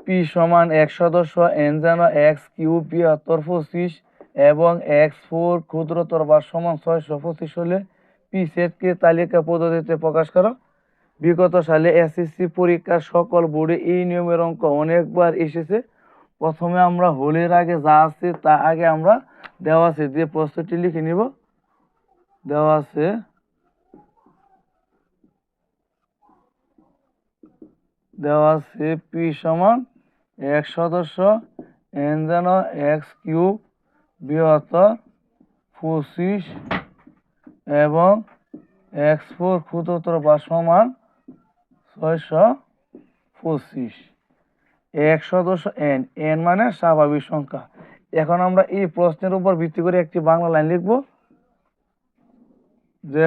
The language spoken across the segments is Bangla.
পি সমান এক সদস্য এন যেন এক্স কিউব বৃহত্তর 25 এবং x4 ক্ষুদ্রতর বা সমান 625 হলে পি সেটকে তালিকা পদ্ধতিতে প্রকাশ করো। বিগত সালে এসএসসি পরীক্ষার সকল বোর্ডে এই নিয়মের অঙ্ক অনেকবার এসেছে। প্রথমে আমরা হোলের আগে যা আছে তা আগে আমরা দেওয়া আছে যে প্রশ্নটি লিখে নিব। দেওয়া আছে পি সমান এক সদস্য এন যেন এক্স কিউব বৃহত্তর 25 এবং x4 ক্ষুদ্রতর বা সমান 625। এক সদস্য এন, এন মানে স্বাভাবিক সংখ্যা। এখন আমরা এই প্রশ্নের উপর ভিত্তি করে একটি বাংলা লাইন লিখব। যে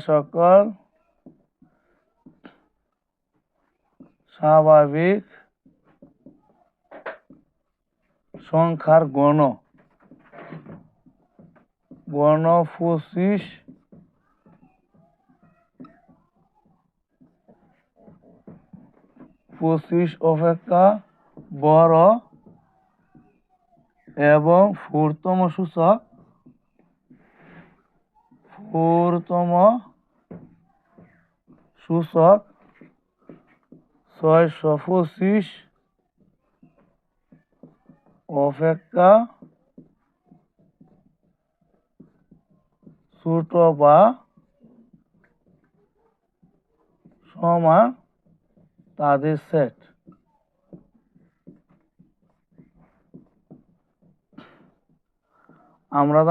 সকল স্বাভাবিক সংখ্যার গণ 25 অপেক্ষা বড় এবং 4তম সূচক 625 অপেক্ষা ছোট বা সমান তাদের সেট। আমরা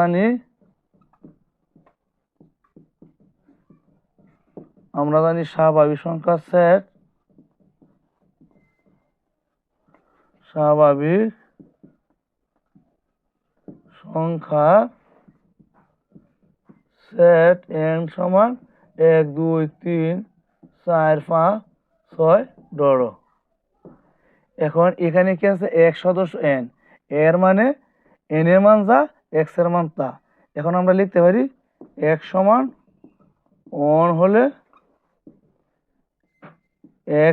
জানি স্বাভাবিক সংখ্যার সেট n সমান 1 2 3 4 5 6 ধরো। এখন এখানে কি আছে এক সদস্য n, এর মানে n এর মান যা x এর মান তা। এখন আমরা লিখতে পারি x সমান 1 হলে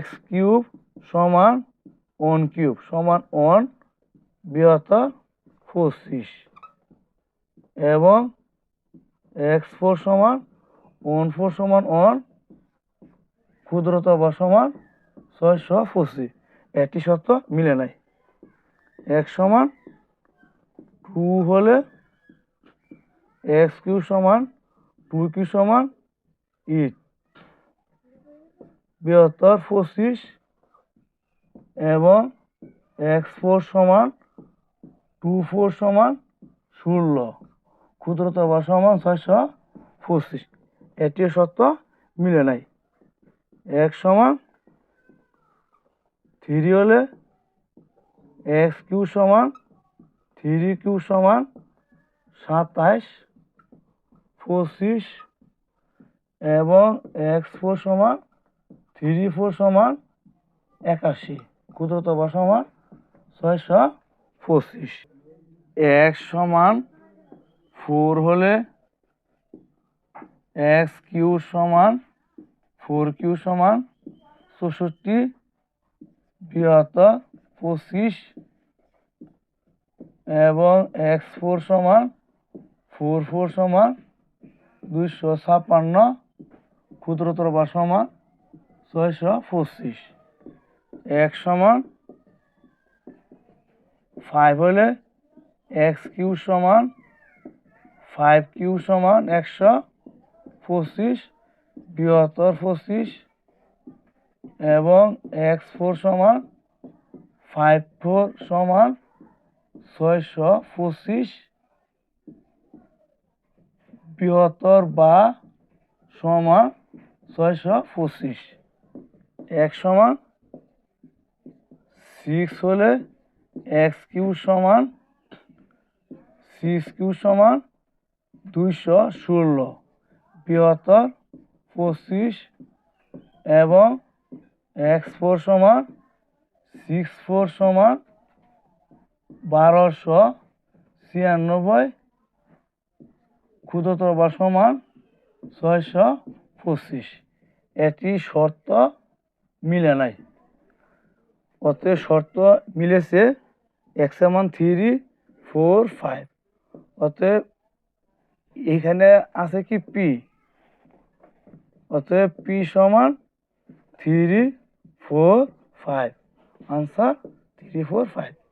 x কিউব সমান 1 কিউব সমান 1 বৃহত্তর 25 এবং x4 সমান 1 সমান 1 ক্ষুদ্রতর বা সমান 625। এটি সত্য মিলে নাই। x সমান 2 হলে x কিউব সমান 2 কিউব সমান 8 বৃহত্তর 25 এবং x4 সমান 24 সমান 16 ক্ষুদ্রতর বা সমান 625। এটিও সত্য মিলে নাই। x সমান 3 হলে x কিউব সমান 3 কিউব সমান 27 25 এবং x4 সমান 3 4 সমান 81 ক্ষুদ্রতর বা সমান 625। x সমান 4 হলে x কিউব সমান 4 কিউব সমান 64 বৃহত্তর 25 এবং x4 সমান 4 4 সমান 256 ক্ষুদ্রতর বা সমান 625। x সমান 5 হলে x কিউব সমান 5 কিউব সমান 125 বৃহত্তর 25 এবং x4 সমান 5 4 সমান 625 বৃহত্তর বা সমান 625। x সমান 6 হলে x কিউব সমান 6 কিউব সমান 216 বৃহত্তর 25 এবং x4 সমান 6 4 সমান 1296 ক্ষুদ্রতর বা সমান 625। এটি শর্ত মিলে নাই। অতএব শর্ত মিলেছে এক্স এর মান 3, 4, 5। অতএব এখানে আছে কি পি, অতএব পি সমান 3, 4, 5। আনসার 3, 4, 5।